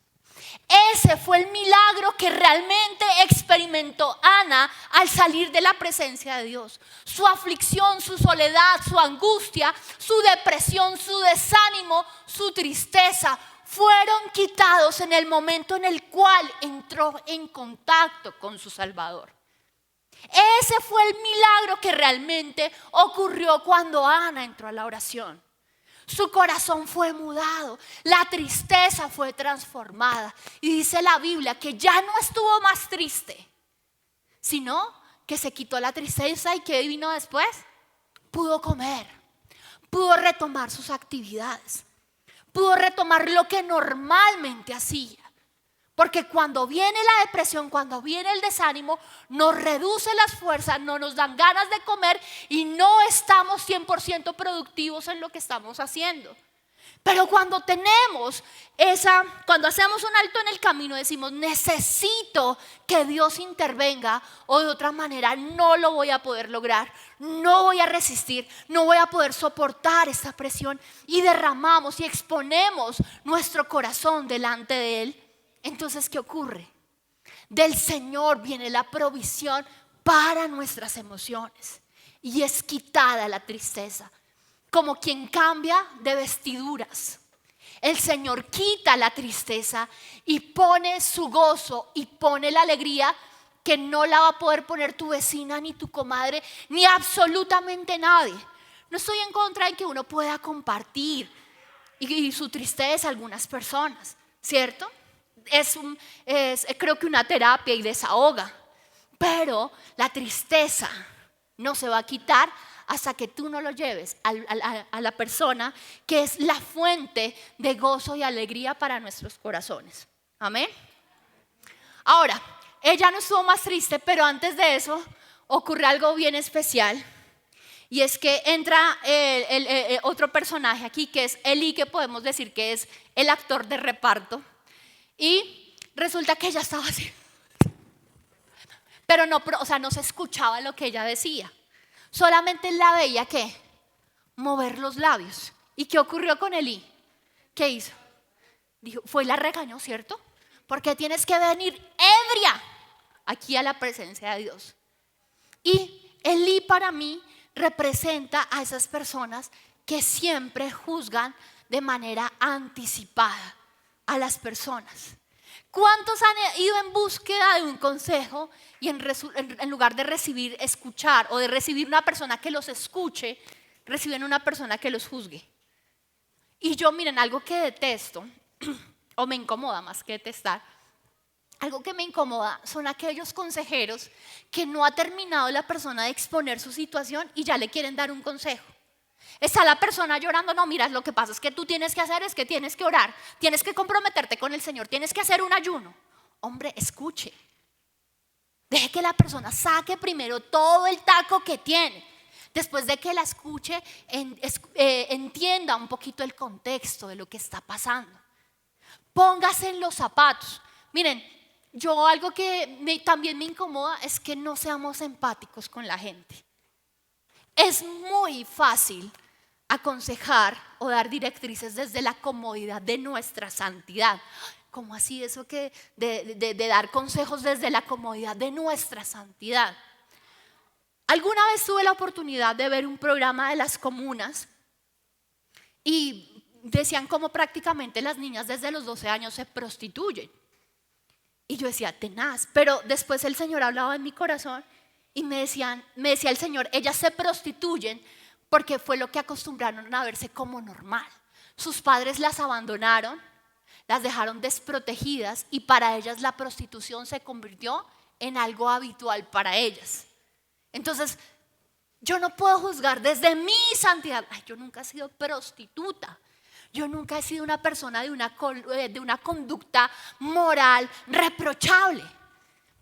Ese fue el milagro que realmente experimentó Ana al salir de la presencia de Dios. Su aflicción, su soledad, su angustia, su depresión, su desánimo, su tristeza fueron quitados en el momento en el cual entró en contacto con su Salvador. Ese fue el milagro que realmente ocurrió cuando Ana entró a la oración. Su corazón fue mudado, la tristeza fue transformada. Y dice la Biblia que ya no estuvo más triste, sino que se quitó la tristeza. ¿Y qué vino después? Pudo comer, pudo retomar sus actividades, pudo retomar lo que normalmente hacía. Porque cuando viene la depresión, cuando viene el desánimo, nos reduce las fuerzas, no nos dan ganas de comer y no estamos 100% productivos en lo que estamos haciendo. Pero cuando cuando hacemos un alto en el camino, decimos, necesito que Dios intervenga o de otra manera no lo voy a poder lograr, no voy a resistir, no voy a poder soportar esta presión y derramamos y exponemos nuestro corazón delante de Él. Entonces, ¿qué ocurre? Del Señor viene la provisión para nuestras emociones y es quitada la tristeza, como quien cambia de vestiduras. El Señor quita la tristeza y pone su gozo y pone la alegría que no la va a poder poner tu vecina, ni tu comadre, ni absolutamente nadie. No estoy en contra de que uno pueda compartir y su tristeza a algunas personas, ¿cierto? Creo que una terapia y desahoga, pero la tristeza no se va a quitar hasta que tú no lo lleves a la persona que es la fuente de gozo y alegría para nuestros corazones. Amén. Ahora, ella no estuvo más triste, pero antes de eso ocurre algo bien especial. Y es que entra otro personaje aquí que es Elí, que podemos decir que es el actor de reparto. Y resulta que ella estaba así, pero no se escuchaba lo que ella decía. Solamente la veía ¿qué? Mover los labios. ¿Y qué ocurrió con Elí? ¿Qué hizo? Dijo, fue y la regañó, ¿cierto? Porque tienes que venir ebria aquí a la presencia de Dios. Y Elí para mí representa a esas personas que siempre juzgan de manera anticipada a las personas. ¿Cuántos han ido en búsqueda de un consejo y en lugar de escuchar o de recibir una persona que los escuche, reciben una persona que los juzgue? Y yo, miren, algo que detesto o me incomoda más que detestar, algo que me incomoda son aquellos consejeros que no ha terminado la persona de exponer su situación y ya le quieren dar un consejo. Está la persona llorando, no, mira, lo que pasa es que tú tienes que hacer es que tienes que orar, tienes que comprometerte con el Señor, tienes que hacer un ayuno. Hombre, escuche. Deje que la persona saque primero todo el taco que tiene. después de que la escuche, entienda un poquito el contexto de lo que está pasando. Póngase en los zapatos. Miren, algo que también me incomoda es que no seamos empáticos con la gente. Es muy fácil aconsejar o dar directrices desde la comodidad de nuestra santidad. ¿Cómo así eso que de dar consejos desde la comodidad de nuestra santidad? Alguna vez tuve la oportunidad de ver un programa de las comunas y decían cómo prácticamente las niñas desde los 12 años se prostituyen. Y yo decía, tenaz, pero después el Señor hablaba en mi corazón y me decía el Señor, ellas se prostituyen porque fue lo que acostumbraron a verse como normal. Sus padres las abandonaron, las dejaron desprotegidas y para ellas la prostitución se convirtió en algo habitual para ellas. Entonces, yo no puedo juzgar desde mi santidad. Ay, yo nunca he sido prostituta. Yo nunca he sido una persona de una conducta moral reprochable.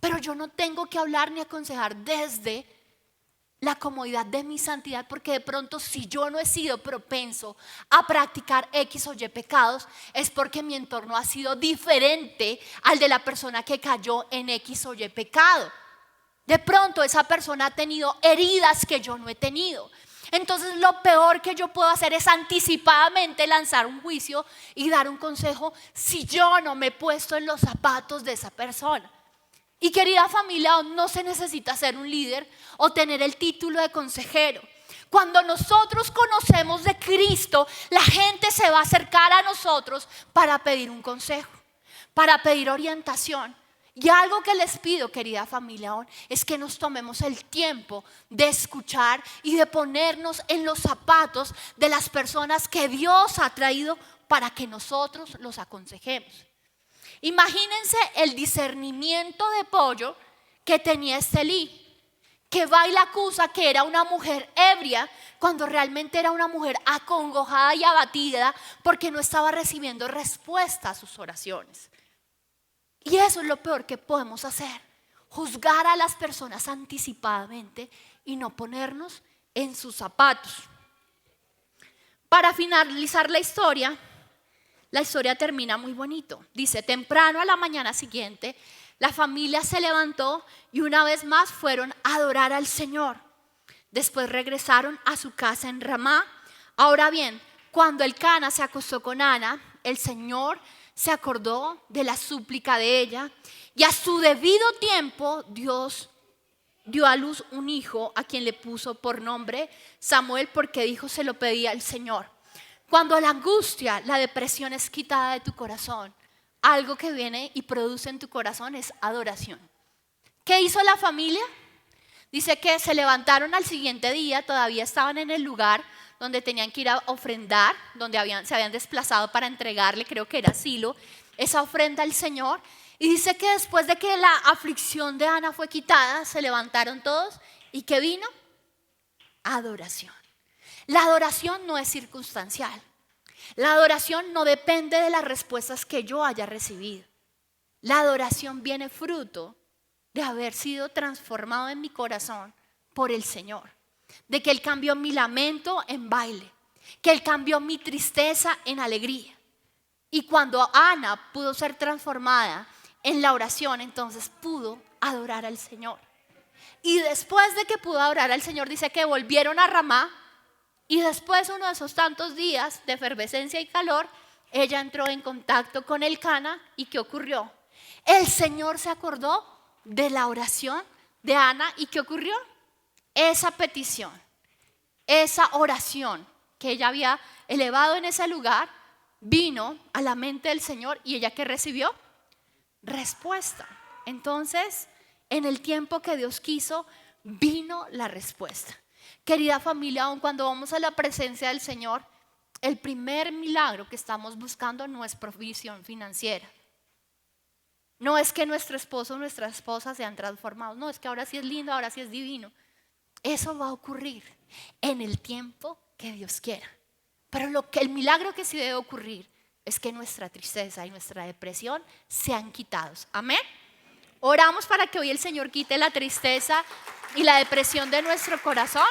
Pero yo no tengo que hablar ni aconsejar desde la comodidad de mi santidad, porque de pronto si yo no he sido propenso a practicar X o Y pecados, es porque mi entorno ha sido diferente al de la persona que cayó en X o Y pecado. De pronto esa persona ha tenido heridas que yo no he tenido. Entonces lo peor que yo puedo hacer es anticipadamente lanzar un juicio y dar un consejo si yo no me he puesto en los zapatos de esa persona. Y querida familia, no se necesita ser un líder o tener el título de consejero. Cuando nosotros conocemos de Cristo, la gente se va a acercar a nosotros para pedir un consejo, para pedir orientación. Y algo que les pido, querida familia, es que nos tomemos el tiempo de escuchar y de ponernos en los zapatos de las personas que Dios ha traído para que nosotros los aconsejemos. Imagínense el discernimiento de pollo que tenía Estelí, que va y la acusa que era una mujer ebria cuando realmente era una mujer acongojada y abatida porque no estaba recibiendo respuesta a sus oraciones. Y eso es lo peor que podemos hacer, juzgar a las personas anticipadamente y no ponernos en sus zapatos. Para finalizar la historia termina muy bonito. Dice, temprano a la mañana siguiente, la familia se levantó y una vez más fueron a adorar al Señor. Después regresaron a su casa en Ramá. Ahora bien, cuando Elcana se acostó con Ana, el Señor se acordó de la súplica de ella y a su debido tiempo Dios dio a luz un hijo a quien le puso por nombre Samuel, porque dijo, se lo pedía al Señor. Cuando la angustia, la depresión es quitada de tu corazón, algo que viene y produce en tu corazón es adoración. ¿Qué hizo la familia? Dice que se levantaron al siguiente día, todavía estaban en el lugar donde tenían que ir a ofrendar, donde se habían desplazado para entregarle, creo que era Silo, esa ofrenda al Señor. Y dice que después de que la aflicción de Ana fue quitada, se levantaron todos. ¿Y qué vino? Adoración. La adoración no es circunstancial. La adoración no depende de las respuestas que yo haya recibido. La adoración viene fruto de haber sido transformado en mi corazón por el Señor. De que Él cambió mi lamento en baile, que Él cambió mi tristeza en alegría. Y cuando Ana pudo ser transformada en la oración, entonces pudo adorar al Señor. Y después de que pudo adorar al Señor, dice que volvieron a Ramá. Y después, uno de esos tantos días de efervescencia y calor, ella entró en contacto con Elcana. ¿Y qué ocurrió? El Señor se acordó de la oración de Ana. ¿Y qué ocurrió? Esa petición, esa oración que ella había elevado en ese lugar, vino a la mente del Señor. ¿Y ella qué recibió? Respuesta. Entonces, en el tiempo que Dios quiso, vino la respuesta. Querida familia, aun cuando vamos a la presencia del Señor, el primer milagro que estamos buscando no es provisión financiera. No es que nuestro esposo o nuestra esposa sean transformados. No, es que ahora sí es lindo, ahora sí es divino. Eso va a ocurrir en el tiempo que Dios quiera. Pero el milagro que sí debe ocurrir es que nuestra tristeza y nuestra depresión sean quitados. Amén. Oramos para que hoy el Señor quite la tristeza y la depresión de nuestro corazón.